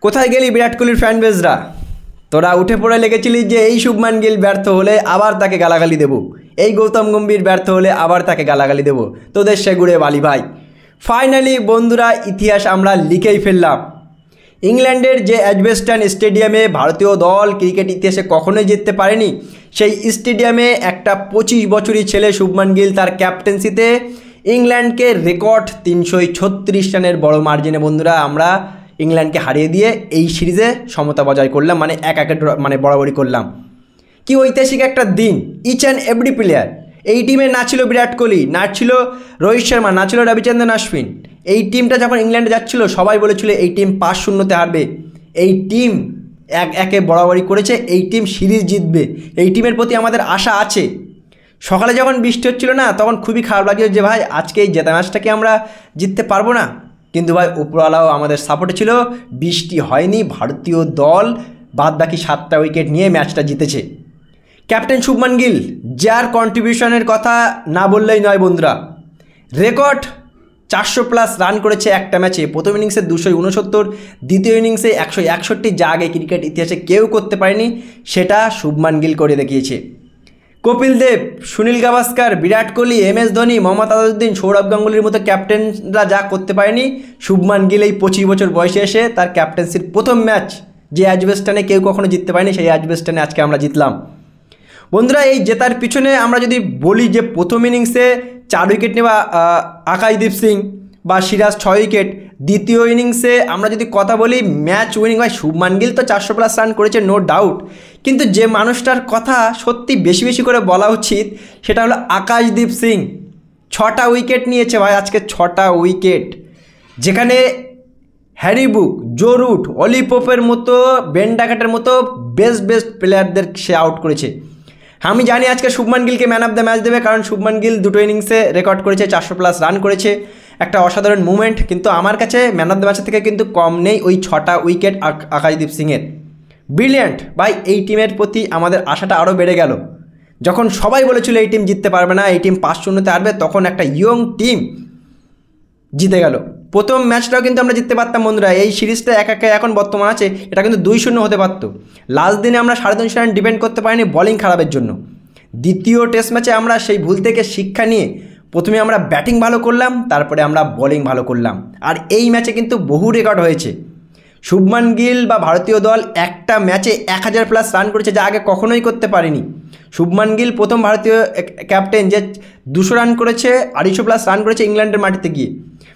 কোথায় গেলি বিরাট কোহলির ফ্যান বেজরা? তোরা উঠে পড়ে লেগেছিলি যে এই শুভমান গিল ব্যর্থ হলে আবার তাকে গালাগালি দেব, এই গৌতম গম্ভীর ব্যর্থ হলে আবার তাকে গালাগালি দেব। তোদের সেগুড়ে বালি ভাই। ফাইনালি বন্ধুরা, ইতিহাস আমরা লিখেই ফেললাম। ইংল্যান্ডের যে এজবেস্টন স্টেডিয়ামে ভারতীয় দল ক্রিকেট ইতিহাসে কখনোই জিততে পারেনি, সেই স্টেডিয়ামে একটা 25 বছরই ছেলে শুভমান গিল তার ক্যাপ্টেন্সিতে ইংল্যান্ডকে রেকর্ড 336 রানের বড় মার্জিনে বন্ধুরা আমরা ইংল্যান্ডকে হারিয়ে দিয়ে এই সিরিজে সমতা বজায় করলাম, মানে এক বরাবরই করলাম। কি ঐতিহাসিক একটা দিন। ইচ অ্যান্ড এভরি প্লেয়ার, এই টিমে না ছিল বিরাট কোহলি, না ছিল রোহিত শর্মা, না ছিল রবিচন্দ্রন অশ্বিন। এই টিমটা যখন ইংল্যান্ডে যাচ্ছিল সবাই বলেছিল এই টিম 5-0-তে হারবে, এই টিম 1-1 বরাবরই করেছে, এই টিম সিরিজ জিতবে, এই টিমের প্রতি আমাদের আশা আছে। সকালে যখন বৃষ্টি হচ্ছিল না, তখন খুবই খারাপ লাগছিল যে ভাই আজকে এই জেতা ম্যাচটাকে আমরা জিততে পারবো না। কিন্তু ভাই উপরওয়ালাও আমাদের সাপোর্টে ছিল, বৃষ্টি হয়নি, ভারতীয় দল বাদবাকি 7টা উইকেট নিয়ে ম্যাচটা জিতেছে। ক্যাপ্টেন শুভমান গিল, যার কন্ট্রিবিউশনের কথা না বললেই নয় বন্ধুরা। রেকর্ড 400+ রান করেছে একটা ম্যাচে। প্রথম ইনিংসে 269, দ্বিতীয় ইনিংসে 161, যা আগে ক্রিকেট ইতিহাসে কেউ করতে পারেনি, সেটা শুভমান গিল করে দেখিয়েছে। কপিল দেব, সুনীল গাভাস্কার, বিরাট কোহলি, MS ধোনি, মোহাম্মদ আজাদুদ্দিন, সৌরভ গাঙ্গুলির মতো ক্যাপ্টেনরা যা করতে পারেনি, শুভমান গিল এই 25 বছর বয়সে এসে তার ক্যাপ্টেন্সির প্রথম ম্যাচ, যে এজবেস্টনে কেউ কখনো জিততে পারেনি, সেই এজবেস্টনে আজকে আমরা জিতলাম। বন্ধুরা, এই জেতার পিছনে আমরা যদি বলি যে প্রথম ইনিংসে 4 উইকেট নেওয়া আকাশদীপ সিং বা সিরাজ 6 উইকেট, দ্বিতীয় ইনিংসে আমরা যদি কথা বলি ম্যাচ উইনিং হয় শুভমান গিল, তো 400+ রান করেছে নো ডাউট। কিন্তু যে মানুষটার কথা সত্যি বেশি বেশি করে বলা উচিত সেটা হলো আকাশদীপ সিং। 6টা উইকেট নিয়েছে ভাই আজকে, 6টা উইকেট, যেখানে হ্যারি ব্রুক, জো রুট, অলি পোপের মতো, বেন ডাকাটের মতো বেস্ট প্লেয়ারদের সে আউট করেছে। আমি জানি আজকে শুভমান গিলকে ম্যান অফ দ্য ম্যাচ দেবে, কারণ শুভমান গিল 2টো ইনিংসে রেকর্ড করেছে, 400+ রান করেছে, একটা অসাধারণ মুভমেন্ট। কিন্তু আমার কাছে ম্যান অফ দ্য ম্যাচের থেকে কিন্তু কম নেই ওই 6টা উইকেট আকাশদীপ সিংয়ের। ব্রিলিয়ান্ট ভাই, এই টিমের প্রতি আমাদের আশাটা আরও বেড়ে গেল। যখন সবাই বলেছিল এই টিম জিততে পারবে না, এই টিম 5-0-তে হারবে, তখন একটা ইয়ং টিম জিতে গেল। প্রথম ম্যাচটাও কিন্তু আমরা জিততে পারতাম বন্ধুরা। এই সিরিজটা 1-1 এখন বর্তমান আছে, এটা কিন্তু 2-0 হতে পারতো। লাস্ট দিনে আমরা 350 রান ডিপেন্ড করতে পারিনি বোলিং খারাপের জন্য। দ্বিতীয় টেস্ট ম্যাচে আমরা সেই ভুল থেকে শিক্ষা নিয়ে প্রথমে আমরা ব্যাটিং ভালো করলাম, তারপরে আমরা বোলিং ভালো করলাম। আর এই ম্যাচে কিন্তু বহু রেকর্ড হয়েছে। শুভমান গিল বা ভারতীয় দল একটা ম্যাচে 1000+ রান করেছে, যা আগে কখনোই করতে পারেনি। শুভমান গিল প্রথম ভারতীয় ক্যাপ্টেন যে 200 রান করেছে, 250+ রান করেছে ইংল্যান্ডের মাটিতে গিয়ে।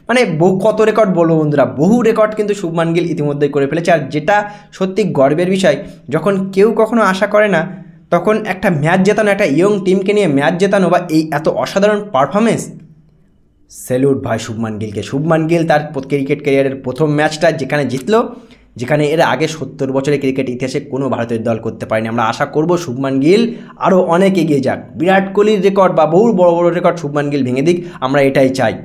মানে কত রেকর্ড বলবো বন্ধুরা, বহু রেকর্ড কিন্তু শুভমান গিল ইতিমধ্যেই করে ফেলেছে। আর যেটা সত্যি গর্বের বিষয়, যখন কেউ কখনো আশা করে না, তখন একটা ম্যাচ জেতানো, একটা ইয়ং টিমকে নিয়ে ম্যাচ জেতানো বা এই এত অসাধারণ পারফরমেন্স, স্যালুট ভাই শুভমান গিলকে। শুভমান গিল তার ক্রিকেট ক্যারিয়ারের প্রথম ম্যাচটা যেখানে জিতলো, যেখানে এর আগে 70 বছরের ক্রিকেট ইতিহাসে কোনো ভারতীয় দল করতে পারেনি। আমরা আশা করব শুভমান গিল আরও অনেক এগিয়ে যাক, বিরাট কোহলির রেকর্ড বা বহু বড় বড় রেকর্ড শুভমান গিল ভেঙে দিক, আমরা এটাই চাই।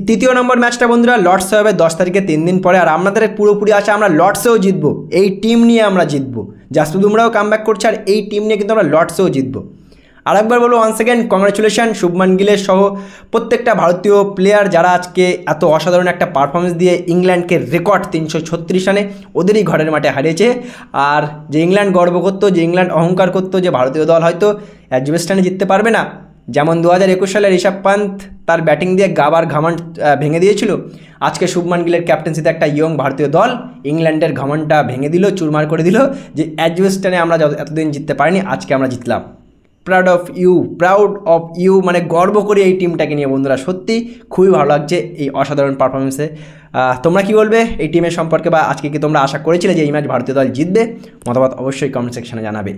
তৃতীয় নম্বর ম্যাচটা বন্ধুরা লর্ডসে হবে 10 তারিখে, 3 দিন পরে। আর আমাদের পুরোপুরি আছে আমরা লর্ডসেও জিতবো, এই টিম নিয়ে আমরা জিতবো। জাসপ্রীত বুমরাও কামব্যাক করছে, আর এই টিম নিয়ে কিন্তু আমরা লর্ডসেও জিতবো। আর একবার বলবো ওয়ান্স সেকেন্ড কংগ্রাচুলেশন শুভমান গিলের সহ প্রত্যেকটা ভারতীয় প্লেয়ার যারা আজকে এত অসাধারণ একটা পারফরমেন্স দিয়ে ইংল্যান্ডকে রেকর্ড 336 রানে ওদেরই ঘরের মাঠে হারিয়েছে। আর যে ইংল্যান্ড গর্ব করতো, যে ইংল্যান্ড অহংকার করতো যে ভারতীয় দল হয়তো এজবেস্টনে জিততে পারবে না, যেমন 2021 সালে ঋষভ পান্ত তার ব্যাটিং দিয়ে গাবার ঘামান ভেঙে দিয়েছিল, আজকে শুভমান গিলের ক্যাপ্টেন্সিতে একটা ইয়ং ভারতীয় দল ইংল্যান্ডের ঘামানটা ভেঙে দিল, চুরমার করে দিল, যে এজবেস্টনে আমরা এতদিন জিততে পারিনি, আজকে আমরা জিতলাম। প্রাউড অফ ইউ, মানে গর্ব করি এই টিমটাকে নিয়ে বন্ধুরা। সত্যি খুবই ভালো লাগছে এই অসাধারণ পারফরমেন্সে। তোমরা কি বলবে এই টিমের সম্পর্কে, বা আজকে কি তোমরা আশা করেছিলে যে এই ম্যাচ ভারতীয় দল জিতবে? মতামত অবশ্যই কমেন্ট সেকশনে জানাবে।